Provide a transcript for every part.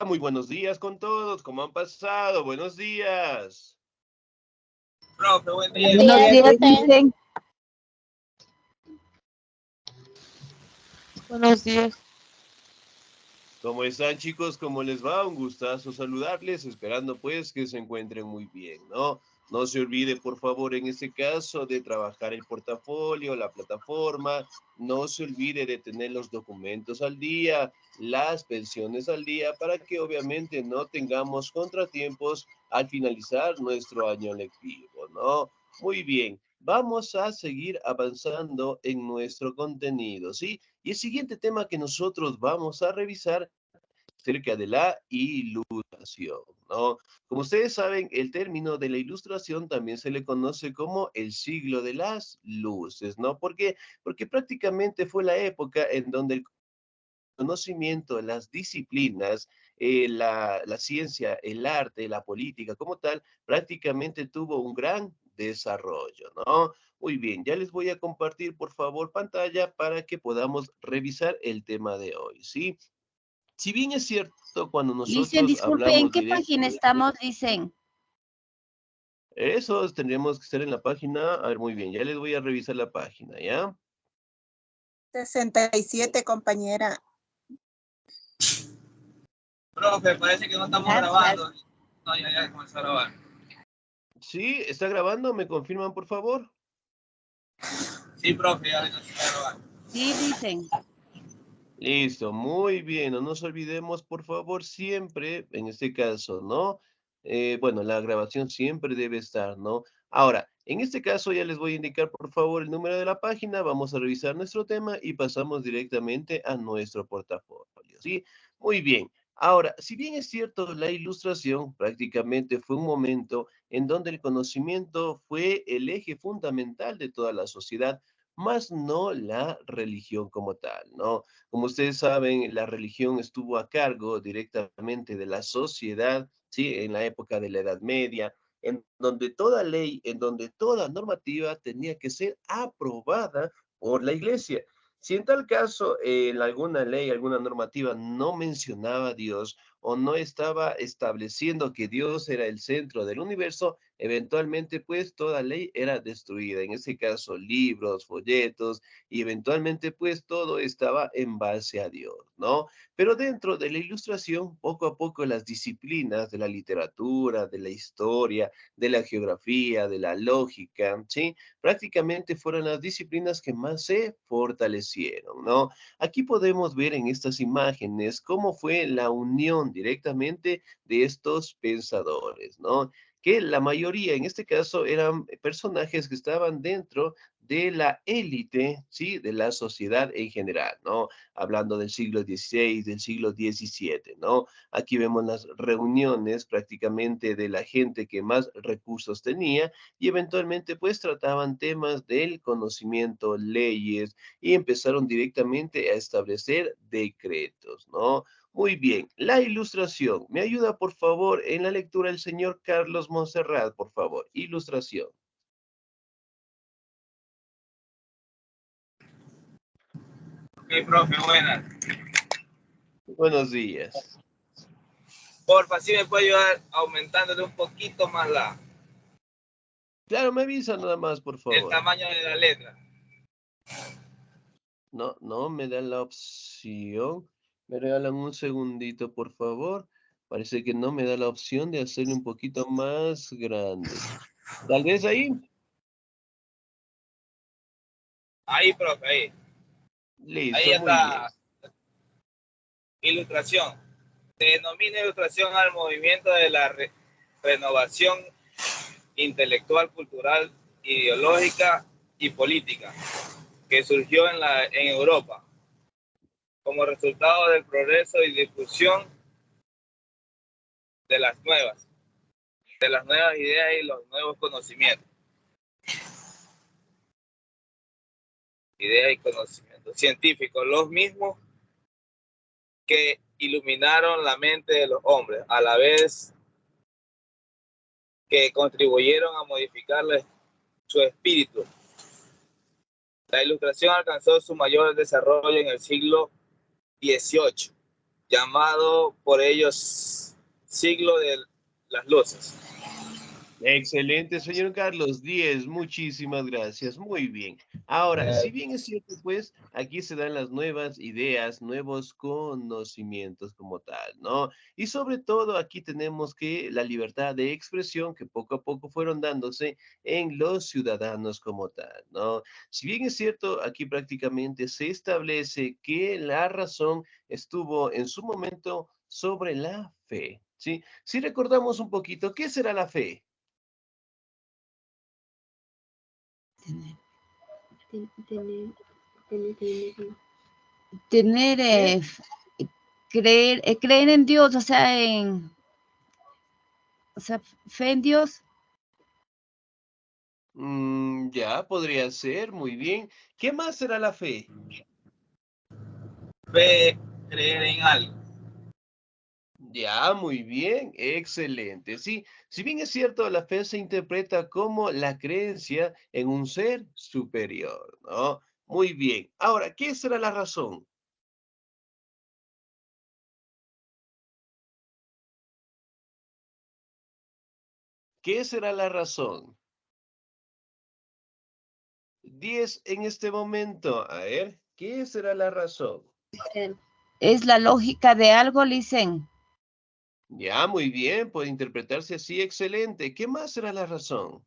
Muy buenos días con todos, ¿cómo han pasado? Buenos días. Profe, buen día. Buenos días, dicen. Buenos días. ¿Cómo están, chicos? ¿Cómo les va? Un gustazo saludarles, esperando pues que se encuentren muy bien, ¿no? No se olvide, por favor, en este caso de trabajar el portafolio, la plataforma. No se olvide de tener los documentos al día, las pensiones al día, para que obviamente no tengamos contratiempos al finalizar nuestro año lectivo, ¿no? Muy bien, vamos a seguir avanzando en nuestro contenido, ¿sí? Y el siguiente tema que nosotros vamos a revisar acerca de la ilustración, ¿no? Como ustedes saben, el término de la ilustración también se le conoce como el siglo de las luces, ¿no? ¿Por qué? Porque prácticamente fue la época en donde el conocimiento, las disciplinas, la ciencia, el arte, la política como tal, prácticamente tuvo un gran desarrollo, ¿no? Muy bien, ya les voy a compartir, por favor, pantalla para que podamos revisar el tema de hoy, ¿sí? Si bien es cierto, cuando Dicen, nosotros disculpe, ¿en hablamos qué página directamente, estamos? Dicen. eso tendríamos que estar en la página, a ver, muy bien, ya les voy a revisar la página, ¿ya? 67, compañera. Profe, parece que no estamos Gracias. grabando. No, ya comenzó a grabar. ¿Sí? ¿Está grabando? ¿Me confirman, por favor? Sí, profe, ya está grabando. Sí, dicen. Listo, muy bien. No nos olvidemos, por favor, siempre, en este caso, ¿no? Bueno, la grabación siempre debe estar, ¿no? Ahora, en este caso ya les voy a indicar, por favor, el número de la página. Vamos a revisar nuestro tema y pasamos directamente a nuestro portafolio, ¿sí? Muy bien. Ahora, si bien es cierto, la ilustración prácticamente fue un momento en donde el conocimiento fue el eje fundamental de toda la sociedad, más no la religión como tal, ¿no? Como ustedes saben, la religión estuvo a cargo directamente de la sociedad, ¿sí? En la época de la Edad Media, en donde toda ley, en donde toda normativa tenía que ser aprobada por la iglesia. Si en tal caso en alguna ley, alguna normativa no mencionaba a Dios o no estaba estableciendo que Dios era el centro del universo, eventualmente pues toda ley era destruida. En ese caso, libros, folletos, y eventualmente pues todo estaba en base a Dios, ¿no? Pero dentro de la ilustración, poco a poco las disciplinas de la literatura, de la historia, de la geografía, de la lógica, ¿sí? Prácticamente fueron las disciplinas que más se fortalecieron, ¿no? Aquí podemos ver en estas imágenes cómo fue la unión directamente de estos pensadores, ¿no? Que la mayoría, en este caso, eran personajes que estaban dentro de la élite, ¿sí? De la sociedad en general, ¿no? Hablando del siglo XVI, del siglo XVII, ¿no? Aquí vemos las reuniones prácticamente de la gente que más recursos tenía y eventualmente pues trataban temas del conocimiento, leyes y empezaron directamente a establecer decretos, ¿no? Muy bien, la ilustración. ¿Me ayuda por favor en la lectura el señor Carlos Monserrat, por favor? Ilustración. Ok, profe, buenas. Buenos días. Porfa, si me puede ayudar aumentándole un poquito más Claro, me avisa nada más, por el favor. tamaño de la letra. No me dan la opción. Me regalan un segundito, por favor. Parece que no me da la opción de hacerle un poquito más grande. Tal vez ahí. Ahí, profe, ahí. Ahí Listo, ya muy bien. está. Ilustración. Se denomina ilustración al movimiento de la renovación intelectual, cultural, ideológica y política que surgió en Europa como resultado del progreso y difusión de las nuevas ideas y los nuevos conocimientos. Ideas y conocimientos científicos, los mismos que iluminaron la mente de los hombres, a la vez que contribuyeron a modificarles su espíritu. La ilustración alcanzó su mayor desarrollo en el siglo XVIII, llamado por ellos siglo de las luces. Excelente, señor Carlos. 10, muchísimas gracias. Muy bien. Ahora, si bien es cierto, pues aquí se dan las nuevas ideas, nuevos conocimientos como tal, ¿no? Y sobre todo aquí tenemos que la libertad de expresión que poco a poco fueron dándose en los ciudadanos como tal, ¿no? Si bien es cierto, aquí prácticamente se establece que la razón estuvo en su momento sobre la fe, ¿sí? Si recordamos un poquito, ¿qué será la fe? Tener, ¿Qué? creer en Dios, o sea, fe en Dios. Ya, podría ser, muy bien. ¿Qué más será la fe? Fe, creer en algo. Ya, muy bien, excelente. Sí, si bien es cierto, la fe se interpreta como la creencia en un ser superior, ¿no? Muy bien. Ahora, ¿qué será la razón? ¿Qué será la razón? 10 en este momento. A ver, ¿qué será la razón? Es la lógica de algo, dicen. Ya, muy bien, puede interpretarse así, excelente. ¿Qué más será la razón?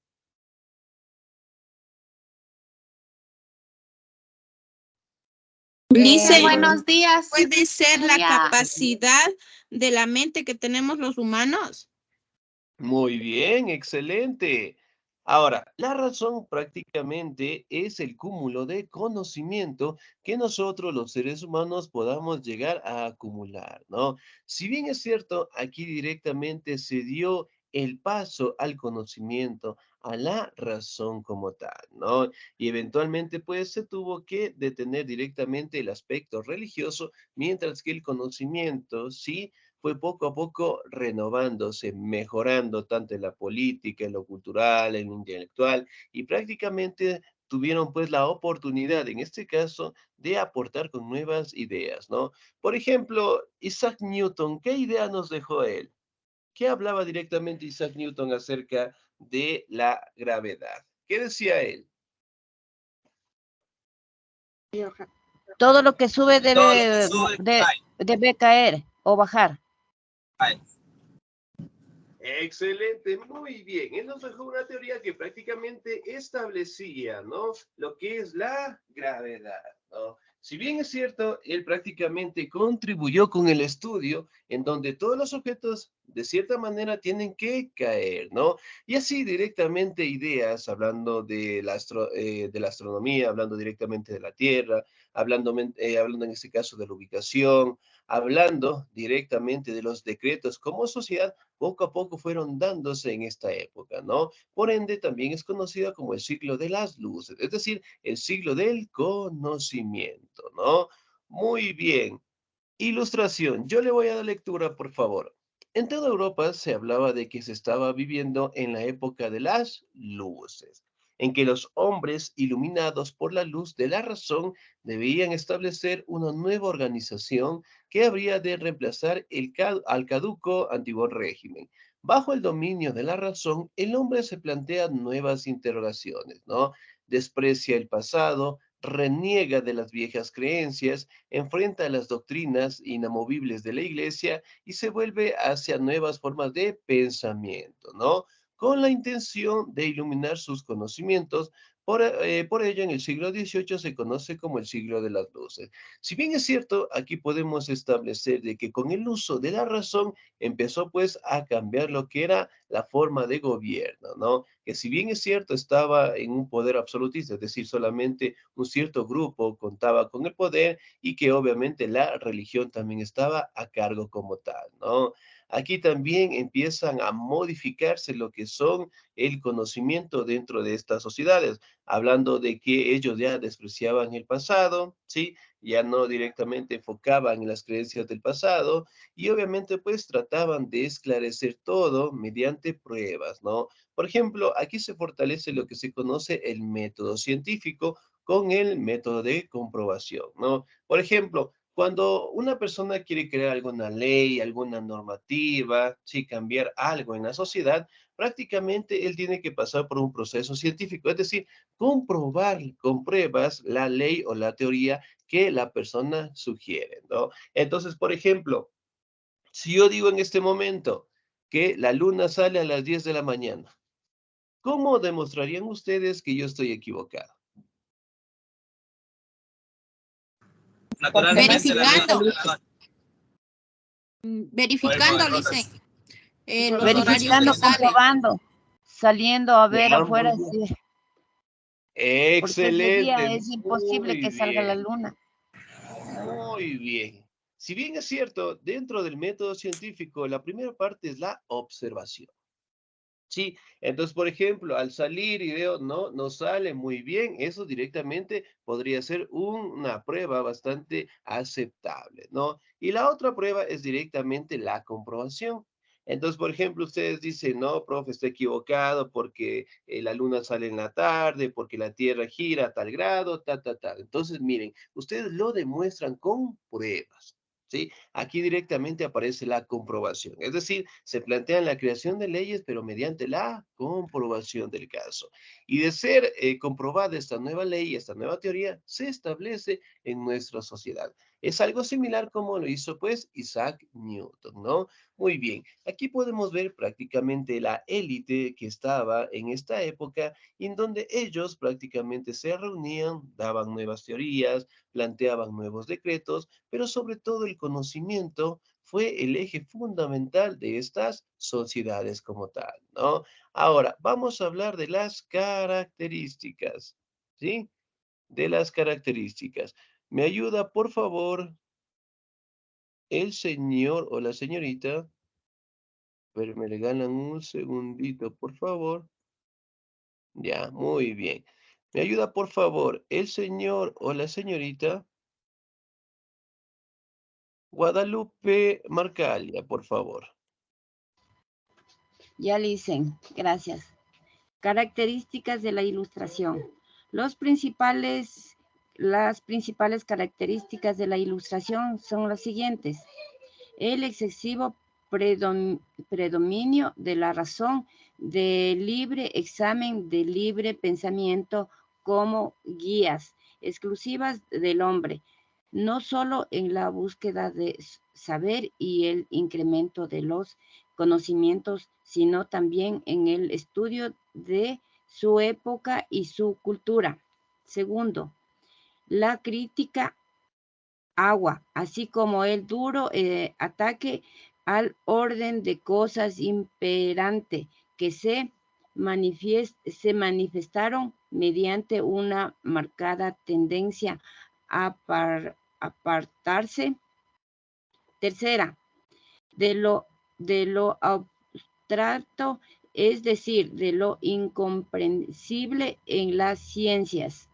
Dice, Buenos días. puede ser la Día. capacidad de la mente que tenemos los humanos. Muy bien, excelente. Ahora, la razón prácticamente es el cúmulo de conocimiento que nosotros los seres humanos podamos llegar a acumular, ¿no? Si bien es cierto, aquí directamente se dio el paso al conocimiento, a la razón como tal, ¿no? Y eventualmente, pues, se tuvo que detener directamente el aspecto religioso, mientras que el conocimiento, sí, fue poco a poco renovándose, mejorando tanto en la política, en lo cultural, en lo intelectual, y prácticamente tuvieron pues la oportunidad, en este caso, de aportar con nuevas ideas, ¿no? Por ejemplo, Isaac Newton, ¿qué idea nos dejó él? ¿Qué hablaba directamente Isaac Newton acerca de la gravedad? ¿Qué decía él? Todo lo que sube Todo lo que sube, cae. debe caer o bajar. Cae. Excelente, muy bien. Él nos dejó una teoría que prácticamente establecía, ¿no? Lo que es la gravedad, ¿no? Si bien es cierto, él prácticamente contribuyó con el estudio en donde todos los objetos de cierta manera tienen que caer, ¿no? Y así directamente ideas, hablando de la astronomía, hablando directamente de la Tierra, hablando en este caso de la ubicación, hablando directamente de los decretos como sociedad, poco a poco fueron dándose en esta época, ¿no? Por ende, también es conocida como el siglo de las luces, es decir, el siglo del conocimiento, ¿no? Muy bien. Ilustración. Yo le voy a dar lectura, por favor. En toda Europa se hablaba de que se estaba viviendo en la época de las luces, en que los hombres, iluminados por la luz de la razón, debían establecer una nueva organización que habría de reemplazar al caduco antiguo régimen. Bajo el dominio de la razón, el hombre se plantea nuevas interrogaciones, ¿no? Desprecia el pasado, reniega de las viejas creencias, enfrenta las doctrinas inamovibles de la iglesia y se vuelve hacia nuevas formas de pensamiento, ¿no? Con la intención de iluminar sus conocimientos. Por ello, en el siglo XVIII se conoce como el siglo de las luces. Si bien es cierto, aquí podemos establecer de que con el uso de la razón empezó pues a cambiar lo que era la forma de gobierno, ¿no? Que si bien es cierto, estaba en un poder absolutista, es decir, solamente un cierto grupo contaba con el poder y que obviamente la religión también estaba a cargo como tal, ¿no? Aquí también empiezan a modificarse lo que son el conocimiento dentro de estas sociedades, hablando de que ellos ya despreciaban el pasado, ¿sí? Ya no directamente enfocaban en las creencias del pasado y obviamente pues trataban de esclarecer todo mediante pruebas, ¿no? Por ejemplo, aquí se fortalece lo que se conoce el método científico con el método de comprobación, ¿no? Por ejemplo, Cuando una persona quiere crear alguna ley, alguna normativa, sí, cambiar algo en la sociedad, prácticamente él tiene que pasar por un proceso científico, es decir, comprobar con pruebas la ley o la teoría que la persona sugiere, ¿no? Entonces, por ejemplo, si yo digo en este momento que la luna sale a las 10 de la mañana, ¿cómo demostrarían ustedes que yo estoy equivocado? Naturalmente la luna Verificando, sale en la noche. O el verificando, modelo. Licen, los horarios que Verificando, sale. comprobando, saliendo a ver Ya, muy afuera, bien. sí, porque es de día, Excelente, es imposible muy que salga la bien, luna. muy bien. Si bien es cierto, dentro del método científico, la primera parte es la observación. Sí, entonces, por ejemplo, al salir y veo, no, no sale muy bien, eso directamente podría ser una prueba bastante aceptable, ¿no? Y la otra prueba es directamente la comprobación. Entonces, por ejemplo, ustedes dicen, no, profe, está equivocado porque la luna sale en la tarde, porque la Tierra gira a tal grado, ta, ta, ta. Entonces, miren, ustedes lo demuestran con pruebas. ¿Sí? Aquí directamente aparece la comprobación. Es decir, se plantea la creación de leyes, pero mediante la comprobación del caso. Y de ser comprobada esta nueva ley, esta nueva teoría, se establece en nuestra sociedad. Es algo similar como lo hizo pues Isaac Newton, ¿no? Muy bien, aquí podemos ver prácticamente la élite que estaba en esta época, en donde ellos prácticamente se reunían, daban nuevas teorías, planteaban nuevos decretos, pero sobre todo el conocimiento fue el eje fundamental de estas sociedades como tal, ¿no? Ahora, vamos a hablar de las características, ¿sí? De las características. ¿Me ayuda, por favor, el señor o la señorita? Pero me regalan un segundito, por favor. Ya, muy bien. ¿Me ayuda, por favor, el señor o la señorita? Guadalupe Marcalia, por favor. Ya le dicen, gracias. Características de la ilustración. Los principales, las principales características de la ilustración son las siguientes. El excesivo predominio de la razón, del libre examen, del libre pensamiento como guías exclusivas del hombre, no solo en la búsqueda de saber y el incremento de los conocimientos, sino también en el estudio de su época y su cultura. Segundo, la crítica agua, así como el duro ataque al orden de cosas imperante que se manifestaron mediante una marcada tendencia a apartarse. Tercera, de lo abstracto, es decir, de lo incomprensible en las ciencias.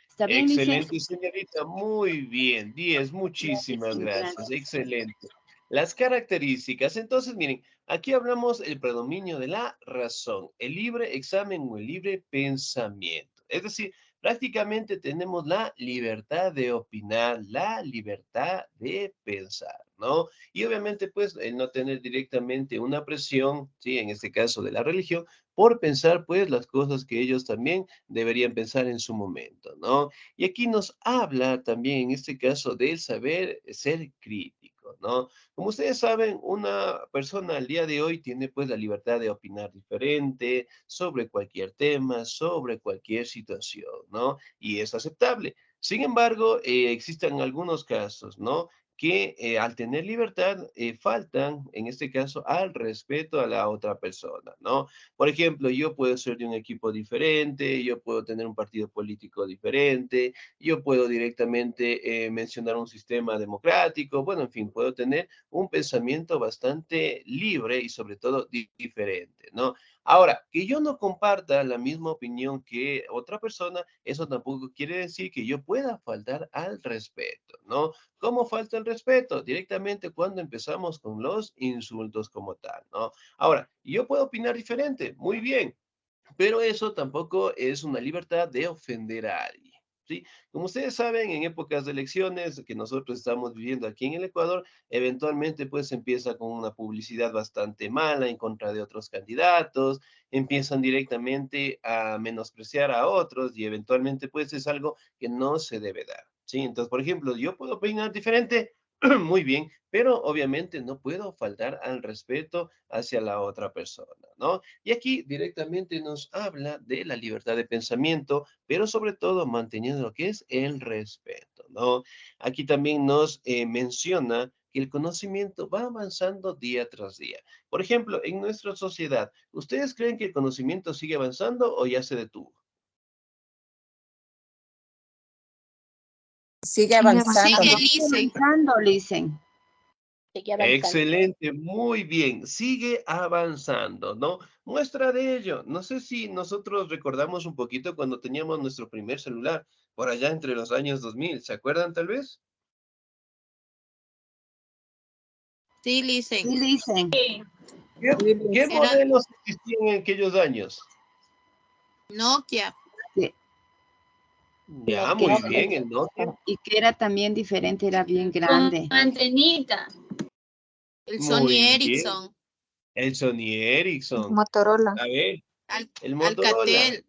¿Está bien, licencia? Excelente, señorita. Muy bien. 10. Muchísimas gracias. Gracias. Excelente. Las características. Entonces, miren, aquí hablamos el predominio de la razón, el libre examen o el libre pensamiento. Es decir, prácticamente tenemos la libertad de opinar, la libertad de pensar, ¿no? Y obviamente, pues, el no tener directamente una presión, ¿sí? En este caso de la religión, por pensar, pues, las cosas que ellos también deberían pensar en su momento, ¿no? Y aquí nos habla también, en este caso, del saber ser crítico, ¿no? Como ustedes saben, una persona al día de hoy tiene pues la libertad de opinar diferente sobre cualquier tema, sobre cualquier situación, ¿no? Y es aceptable. Sin embargo, existen algunos casos, ¿no? Que al tener libertad faltan, en este caso, al respeto a la otra persona, ¿no? Por ejemplo, yo puedo ser de un equipo diferente, yo puedo tener un partido político diferente, yo puedo directamente mencionar un sistema democrático, bueno, en fin, puedo tener un pensamiento bastante libre y sobre todo diferente, ¿no? Ahora, que yo no comparta la misma opinión que otra persona, eso tampoco quiere decir que yo pueda faltar al respeto, ¿no? ¿Cómo falta el respeto? Directamente cuando empezamos con los insultos como tal, ¿no? Ahora, yo puedo opinar diferente, muy bien, pero eso tampoco es una libertad de ofender a alguien. ¿sí? Como ustedes saben, en épocas de elecciones que nosotros estamos viviendo aquí en el Ecuador, eventualmente pues empieza con una publicidad bastante mala en contra de otros candidatos, empiezan directamente a menospreciar a otros y eventualmente pues es algo que no se debe dar, ¿sí? Entonces, por ejemplo, yo puedo opinar diferente, muy bien, pero obviamente no puedo faltar al respeto hacia la otra persona, ¿no? Y aquí directamente nos habla de la libertad de pensamiento, pero sobre todo manteniendo lo que es el respeto, ¿no? Aquí también nos menciona que el conocimiento va avanzando día tras día. Por ejemplo, en nuestra sociedad, ¿ustedes creen que el conocimiento sigue avanzando o ya se detuvo? Sigue Sigue avanzando, Sigue, ¿no? Lisen. avanzando, Lisen. Sigue avanzando. Excelente, muy bien, sigue avanzando, ¿no? Muestra de ello, no sé si nosotros recordamos un poquito cuando teníamos nuestro primer celular, por allá entre los años 2000, ¿se acuerdan tal vez? Sí, Sí, Lisen. Lisen. ¿Qué Era modelos existían en aquellos años? Nokia. Sí, Ya, Nokia. muy bien, el Nokia, y que era también diferente, era bien Con grande. antenita. El Sony muy bien, Ericsson. el Sony Ericsson, Motorola. a ver, Al- el Motorola, Alcatel.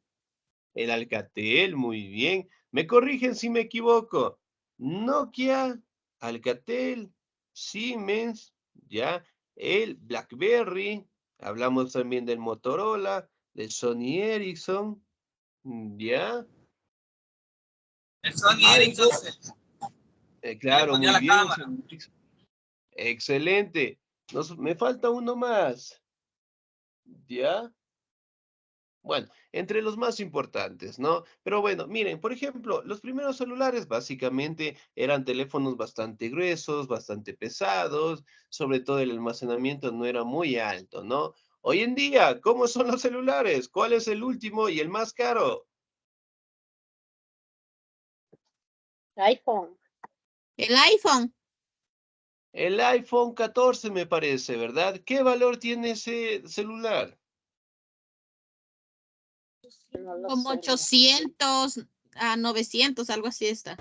el Alcatel, muy bien, me corrigen si me equivoco, Nokia, Alcatel, Siemens, ya, el BlackBerry, hablamos también del Motorola, del Sony Ericsson, ya, El Sony algo, Ericsson se le claro, ponía muy la bien, el cámara. Sony Ericsson. Excelente. Me falta uno más. ¿Ya? Bueno, entre los más importantes, ¿no? Pero bueno, miren, por ejemplo, los primeros celulares básicamente eran teléfonos bastante gruesos, bastante pesados, sobre todo el almacenamiento no era muy alto, ¿no? Hoy en día, ¿cómo son los celulares? ¿Cuál es el último y el más caro? iPhone. El iPhone. El iPhone 14 me parece, ¿verdad? ¿Qué valor tiene ese celular? No lo Como sé. 800 a 900, algo así está.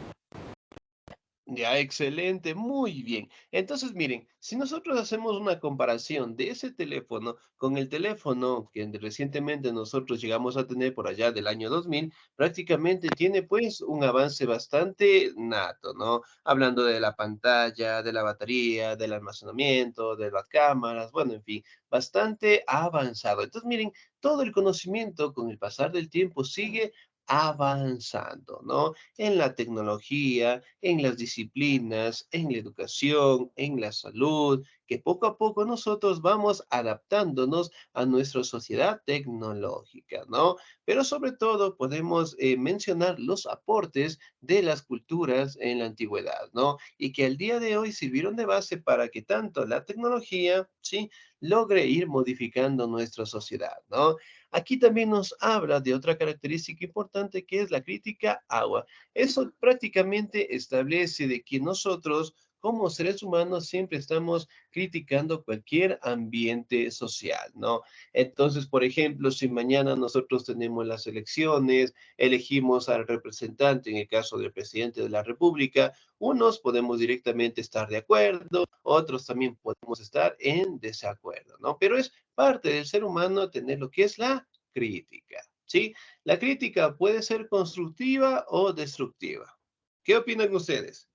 Ya, excelente, muy bien. Entonces, miren, si nosotros hacemos una comparación de ese teléfono con el teléfono que recientemente nosotros llegamos a tener por allá del año 2000, prácticamente tiene pues un avance bastante nato, ¿no? Hablando de la pantalla, de la batería, del almacenamiento, de las cámaras, bueno, en fin, bastante avanzado. Entonces, miren, todo el conocimiento con el pasar del tiempo sigue avanzando, ¿no? En la tecnología, en las disciplinas, en la educación, en la salud, que poco a poco nosotros vamos adaptándonos a nuestra sociedad tecnológica, ¿no? Pero sobre todo podemos mencionar los aportes de las culturas en la antigüedad, ¿no? Y que al día de hoy sirvieron de base para que tanto la tecnología, ¿sí? logre ir modificando nuestra sociedad, ¿no? Aquí también nos habla de otra característica importante que es la crítica agua. Eso prácticamente establece de que nosotros como seres humanos siempre estamos criticando cualquier ambiente social, ¿no? Entonces, por ejemplo, si mañana nosotros tenemos las elecciones, elegimos al representante, en el caso del presidente de la República, unos podemos directamente estar de acuerdo, otros también podemos estar en desacuerdo, ¿no? Pero es parte del ser humano tener lo que es la crítica, ¿sí? La crítica puede ser constructiva o destructiva. ¿Qué opinan ustedes?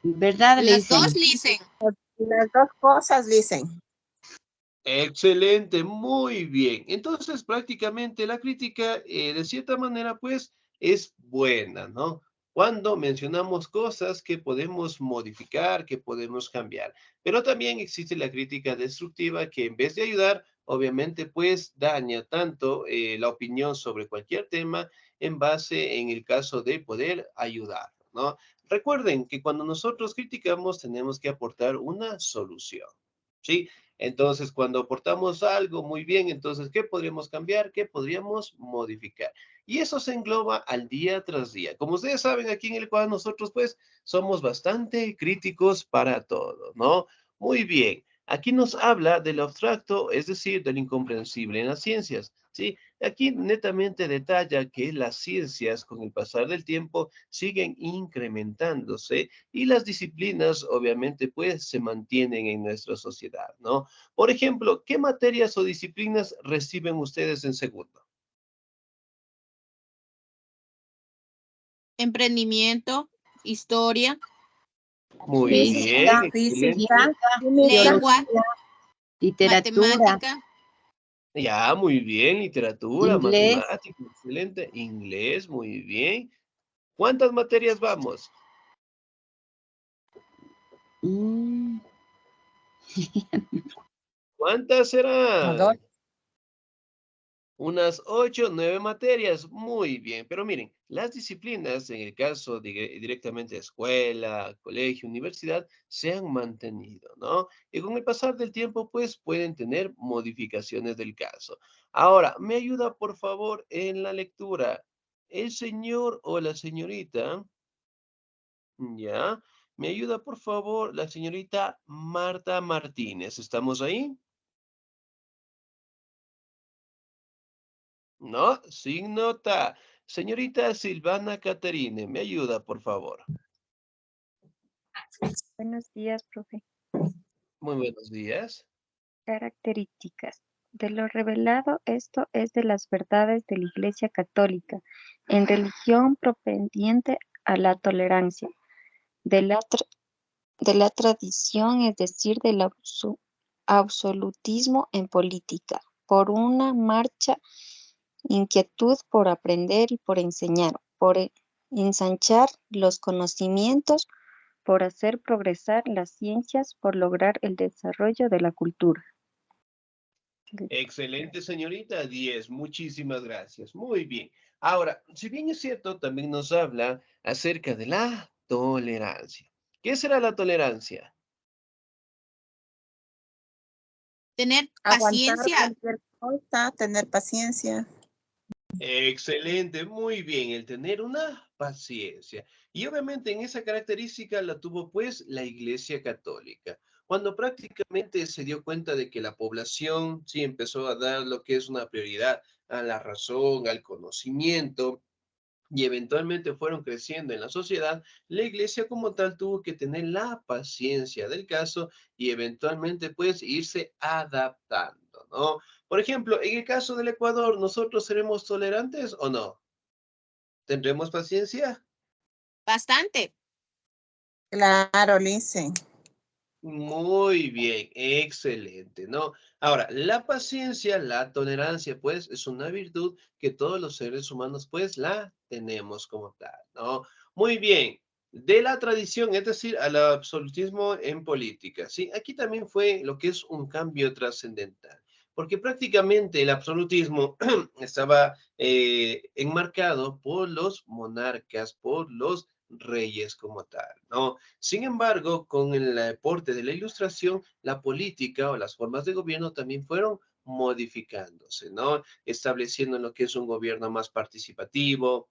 ¿Verdad, Las dos, Lisen? Lisen. Las dos cosas dicen. Excelente, muy bien. Entonces, prácticamente la crítica, de cierta manera, pues, es buena, ¿no? Cuando mencionamos cosas que podemos modificar, que podemos cambiar. Pero también existe la crítica destructiva que en vez de ayudar, obviamente, pues, daña tanto la opinión sobre cualquier tema en base, en el caso de poder ayudar, ¿no? Recuerden que cuando nosotros criticamos, tenemos que aportar una solución, ¿sí? Entonces, cuando aportamos algo muy bien, entonces, ¿qué podríamos cambiar? ¿Qué podríamos modificar? Y eso se engloba al día tras día. Como ustedes saben, aquí en el Ecuador nosotros pues somos bastante críticos para todo, ¿no? Muy bien. Aquí nos habla del abstracto, es decir, del incomprensible en las ciencias, ¿sí? Aquí netamente detalla que las ciencias con el pasar del tiempo siguen incrementándose y las disciplinas obviamente pues se mantienen en nuestra sociedad, ¿no? Por ejemplo, ¿qué materias o disciplinas reciben ustedes en segundo? Emprendimiento, historia, Muy bien, Física, excelente. lengua, biología, literatura, matemática, Ya, muy bien, literatura, inglés, matemáticas, excelente. Inglés, muy bien. ¿Cuántas materias vamos? mm, ¿Cuántas dos. serán? Unas 8, 9 materias. Muy bien. Pero miren, las disciplinas, en el caso directamente de escuela, colegio, universidad, se han mantenido, ¿no? Y con el pasar del tiempo, pues pueden tener modificaciones del caso. Ahora, ¿me ayuda, por favor, en la lectura? El señor o la señorita, ya, me ayuda, por favor, la señorita Marta Martínez. ¿Estamos ahí? No, sin nota. Señorita Silvana Caterine, me ayuda, por favor. Buenos días, profe. Muy buenos días. Características. De lo revelado, esto es de las verdades de la Iglesia Católica, en religión propendiente a la tolerancia, de de la tradición, es decir, del absolutismo en política, por una marcha inquietud por aprender y por enseñar, por ensanchar los conocimientos, por hacer progresar las ciencias, por lograr el desarrollo de la cultura. Excelente, señorita. 10. Muchísimas gracias. Muy bien. Ahora, si bien es cierto, también nos habla acerca de la tolerancia. ¿Qué será la tolerancia? tener Aguantar paciencia, cualquier cosa, tener paciencia. Excelente, muy bien, el tener una paciencia. Y obviamente en esa característica la tuvo pues la Iglesia Católica, cuando prácticamente se dio cuenta de que la población sí empezó a dar lo que es una prioridad a la razón, al conocimiento, y eventualmente fueron creciendo en la sociedad, la iglesia como tal tuvo que tener la paciencia del caso y eventualmente pues irse adaptando, ¿no? Por ejemplo, en el caso del Ecuador, ¿nosotros seremos tolerantes o no? ¿Tendremos paciencia? bastante. Claro, Listen. Muy bien, excelente, ¿no? Ahora, la paciencia, la tolerancia, pues, es una virtud que todos los seres humanos, pues, la tenemos como tal, ¿no? Muy bien. De la tradición, es decir, al absolutismo en política, ¿sí? Aquí también fue lo que es un cambio trascendental, porque prácticamente el absolutismo estaba enmarcado por los monarcas, por los reyes como tal, ¿no? Sin embargo, con el aporte de la ilustración, la política o las formas de gobierno también fueron modificándose, ¿no? Estableciendo lo que es un gobierno más participativo,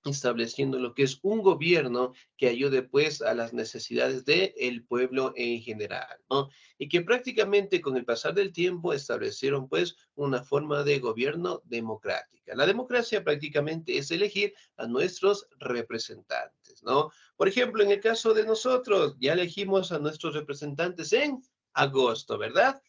estableciendo lo que es un gobierno que ayude pues a las necesidades del pueblo en general, ¿no? Y que prácticamente con el pasar del tiempo establecieron pues una forma de gobierno democrática. La democracia prácticamente es elegir a nuestros representantes, ¿no? Por ejemplo, en el caso de nosotros, ya elegimos a nuestros representantes en agosto, ¿verdad?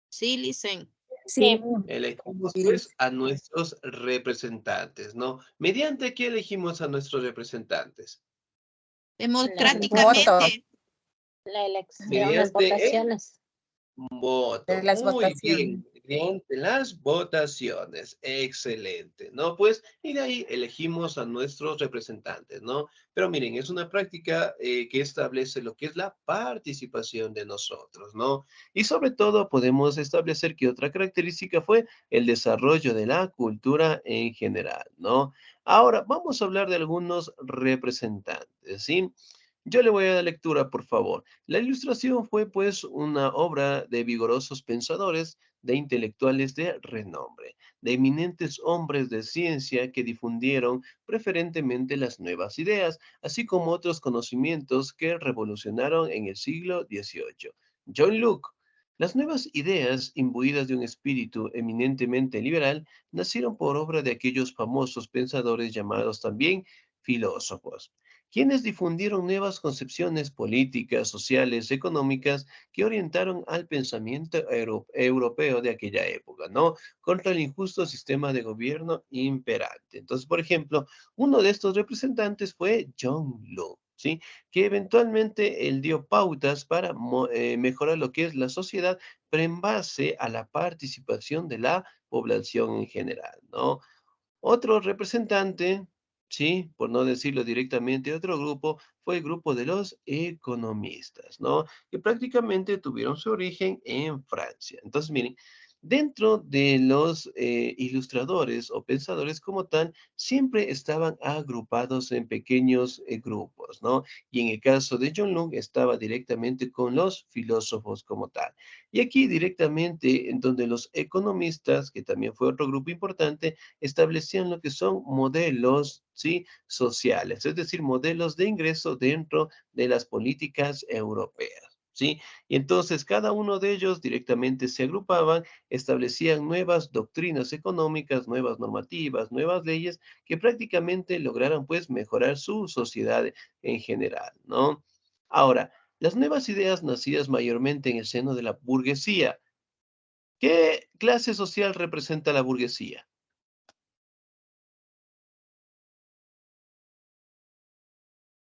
Sí, Licen. Sí, Elegimos sí, pues a nuestros representantes, ¿no? ¿Mediante qué elegimos a nuestros representantes? voto Democráticamente. La elección, las Mediante votaciones. voto, Las muy votaciones. bien, mediante las votaciones, excelente, ¿no? Pues, y de ahí elegimos a nuestros representantes, ¿no? Pero miren, es una práctica que establece lo que es la participación de nosotros, ¿no? Y sobre todo podemos establecer que otra característica fue el desarrollo de la cultura en general, ¿no? Ahora, vamos a hablar de algunos representantes, ¿sí? Yo le voy a dar lectura, por favor. La ilustración fue pues una obra de vigorosos pensadores, de intelectuales de renombre, de eminentes hombres de ciencia que difundieron preferentemente las nuevas ideas, así como otros conocimientos que revolucionaron en el siglo XVIII. John Locke. Las nuevas ideas, imbuidas de un espíritu eminentemente liberal, nacieron por obra de aquellos famosos pensadores llamados también filósofos, quienes difundieron nuevas concepciones políticas, sociales, económicas que orientaron al pensamiento europeo de aquella época, ¿no? Contra el injusto sistema de gobierno imperante. Entonces, por ejemplo, uno de estos representantes fue John Locke, ¿sí? Que eventualmente él dio pautas para mejorar lo que es la sociedad, pero en base a la participación de la población en general, ¿no? Otro representante, sí, por no decirlo directamente, otro grupo fue el grupo de los economistas, ¿no? Que prácticamente tuvieron su origen en Francia. Entonces, miren, dentro de los ilustradores o pensadores como tal, siempre estaban agrupados en pequeños grupos, ¿no? Y en el caso de John Locke estaba directamente con los filósofos como tal. Y aquí directamente en donde los economistas, que también fue otro grupo importante, establecían lo que son modelos, ¿sí? Sociales, es decir, modelos de ingreso dentro de las políticas europeas, ¿sí? Y entonces cada uno de ellos directamente se agrupaban, establecían nuevas doctrinas económicas, nuevas normativas, nuevas leyes que prácticamente lograran pues mejorar su sociedad en general, ¿no? Ahora, las nuevas ideas nacidas mayormente en el seno de la burguesía. ¿Qué clase social representa la burguesía?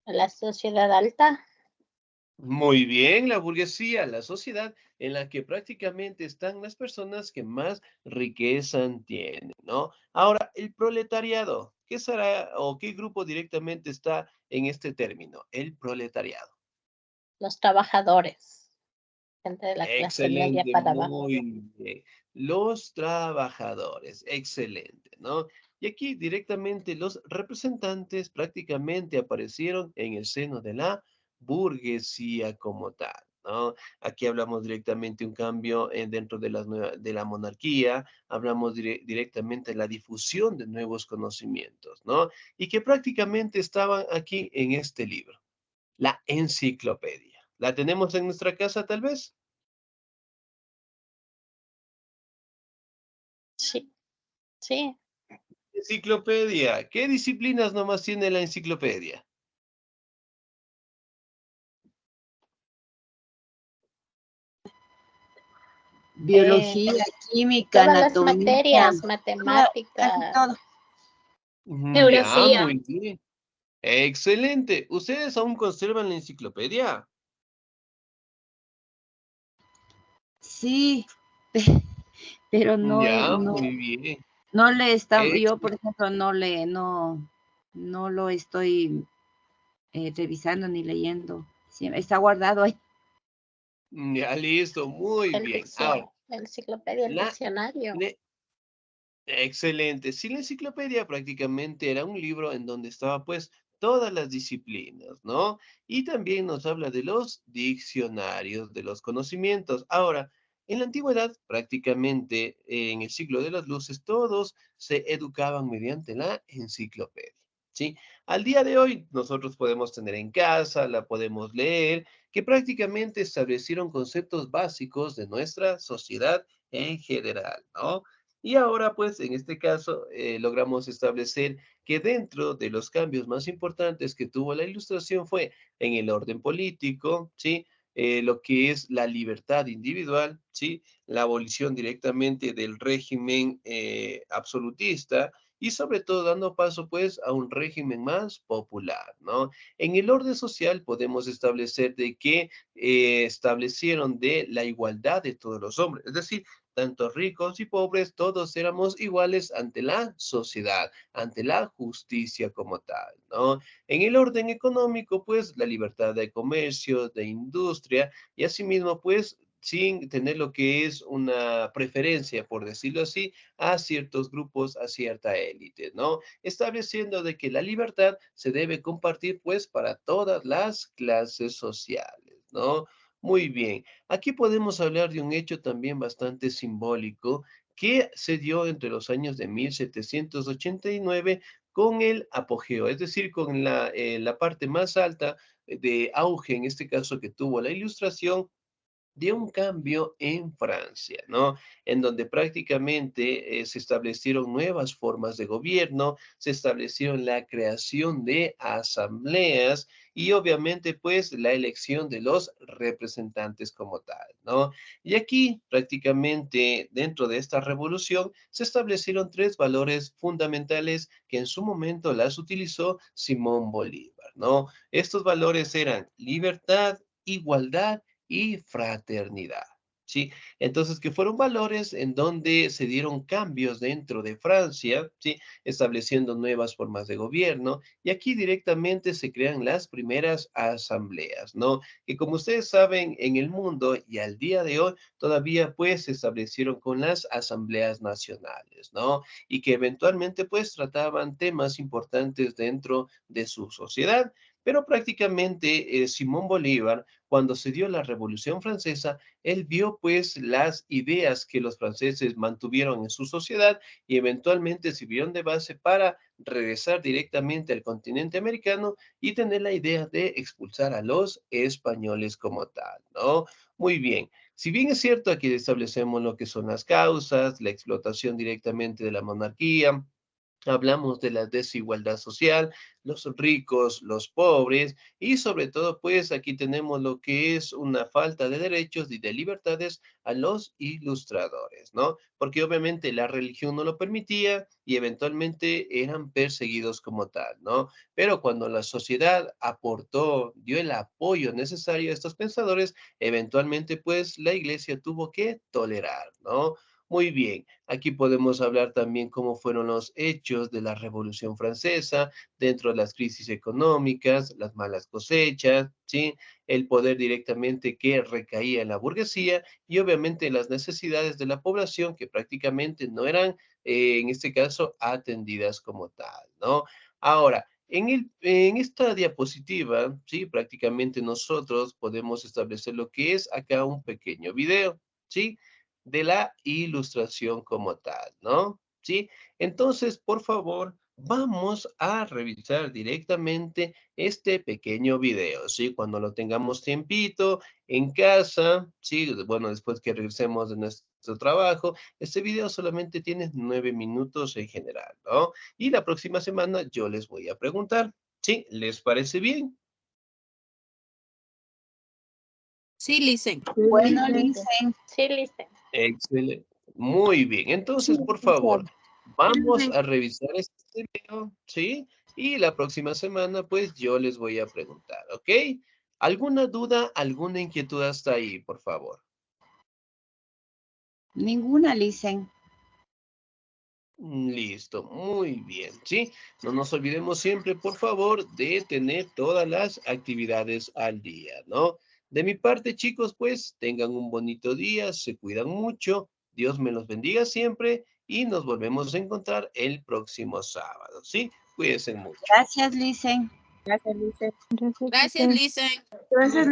La sociedad alta. Muy bien, la burguesía, la sociedad en la que prácticamente están las personas que más riqueza tienen, ¿no? Ahora, el proletariado, ¿qué será o qué grupo directamente está en este término? El proletariado. Los trabajadores. Gente de la clase media Excelente, para abajo. muy bien. Los trabajadores, excelente, ¿no? Y aquí directamente los representantes prácticamente aparecieron en el seno de la burguesía como tal, ¿no? Aquí hablamos directamente de un cambio dentro de de la monarquía, hablamos directamente de la difusión de nuevos conocimientos, ¿no? Y que prácticamente estaban aquí en este libro, la enciclopedia. ¿La tenemos en nuestra casa tal vez? Sí, sí. Enciclopedia. ¿Qué disciplinas nomás tiene la enciclopedia? Eh, Biología, química, todas las anatomía, materias, casi matemáticas, todo. Ya, geografía. muy bien. Excelente. ¿Ustedes aún conservan la enciclopedia? Sí, pero Ya, muy bien. no le estamos, Ex- yo por ejemplo no lo estoy revisando ni leyendo. Sí, está guardado ahí. ya, listo, muy El bien. Ahora, diccionario, la enciclopedia, el la, diccionario. le- excelente. Sí, la enciclopedia prácticamente era un libro en donde estaba pues todas las disciplinas, ¿no? Y también nos habla de los diccionarios, de los conocimientos. Ahora, en la antigüedad, prácticamente en el siglo de las luces, todos se educaban mediante la enciclopedia, ¿sí? Al día de hoy, nosotros podemos tener en casa, la podemos leer, que prácticamente establecieron conceptos básicos de nuestra sociedad en general, ¿no? Y ahora, pues, en este caso, logramos establecer que dentro de los cambios más importantes que tuvo la ilustración fue en el orden político, ¿sí? Lo que es la libertad individual, ¿sí? La abolición directamente del régimen absolutista y sobre todo dando paso pues a un régimen más popular, ¿no? En el orden social podemos establecer de que establecieron de la igualdad de todos los hombres, es decir, tanto ricos y pobres, todos éramos iguales ante la sociedad, ante la justicia como tal, ¿no? En el orden económico, pues, la libertad de comercio, de industria, y asimismo, pues, sin tener lo que es una preferencia, por decirlo así, a ciertos grupos, a cierta élite, ¿no? Estableciendo de que la libertad se debe compartir, pues, para todas las clases sociales, ¿no? Muy bien. Aquí podemos hablar de un hecho también bastante simbólico que se dio entre los años de 1789 con el apogeo, es decir, con la parte más alta de auge, en este caso que tuvo la Ilustración, dio un cambio en Francia, ¿no? En donde prácticamente se establecieron nuevas formas de gobierno, se establecieron la creación de asambleas y obviamente pues la elección de los representantes como tal, ¿no? Y aquí prácticamente dentro de esta revolución se establecieron tres valores fundamentales que en su momento las utilizó Simón Bolívar, ¿no? Estos valores eran libertad, igualdad y fraternidad, ¿sí? Entonces, que fueron valores en donde se dieron cambios dentro de Francia, ¿sí? Estableciendo nuevas formas de gobierno, y aquí directamente se crean las primeras asambleas, ¿no? Que como ustedes saben, en el mundo y al día de hoy, todavía pues se establecieron con las asambleas nacionales, ¿no? Y que eventualmente pues trataban temas importantes dentro de su sociedad. Pero prácticamente Simón Bolívar, cuando se dio la Revolución Francesa, él vio pues las ideas que los franceses mantuvieron en su sociedad y eventualmente sirvieron de base para regresar directamente al continente americano y tener la idea de expulsar a los españoles como tal, ¿no? Muy bien. Si bien es cierto, aquí establecemos lo que son las causas, la explotación directamente de la monarquía, hablamos de la desigualdad social, los ricos, los pobres y sobre todo pues aquí tenemos lo que es una falta de derechos y de libertades a los ilustradores, ¿no? Porque obviamente la religión no lo permitía y eventualmente eran perseguidos como tal, ¿no? Pero cuando la sociedad aportó, dio el apoyo necesario a estos pensadores, eventualmente pues la iglesia tuvo que tolerar, ¿no? Muy bien, aquí podemos hablar también cómo fueron los hechos de la Revolución Francesa dentro de las crisis económicas, las malas cosechas, ¿sí? El poder directamente que recaía en la burguesía y obviamente las necesidades de la población que prácticamente no eran, en este caso, atendidas como tal, ¿no? Ahora, en esta diapositiva, ¿sí? Prácticamente nosotros podemos establecer lo que es acá un pequeño video, ¿sí? De la ilustración como tal, ¿no? ¿Sí? Entonces, por favor, vamos a revisar directamente este pequeño video, ¿sí? Cuando lo tengamos tiempito en casa, ¿sí? Bueno, después que regresemos de nuestro trabajo, este video solamente tiene 9 minutos en general, ¿no? Y la próxima semana yo les voy a preguntar, ¿sí? ¿Les parece bien? Sí, Licen. Bueno, Sí, Licen. sí, listo. Excelente. Muy bien. Sí, Entonces, por favor, licenciada. vamos a revisar este video, ¿sí? Y la próxima semana, pues, yo les voy a preguntar, ¿ok? ¿Alguna duda, alguna inquietud hasta ahí, por favor? Ninguna, Licen. Listo, muy bien, ¿sí? No nos olvidemos siempre, por favor, de tener todas las actividades al día, ¿no? De mi parte, chicos, pues, tengan un bonito día, se cuidan mucho, Dios me los bendiga siempre y nos volvemos a encontrar el próximo sábado, ¿sí? Cuídense mucho. Gracias, Licen. Gracias, Lice. Gracias, Gracias, licenciada. Licen. Gracias,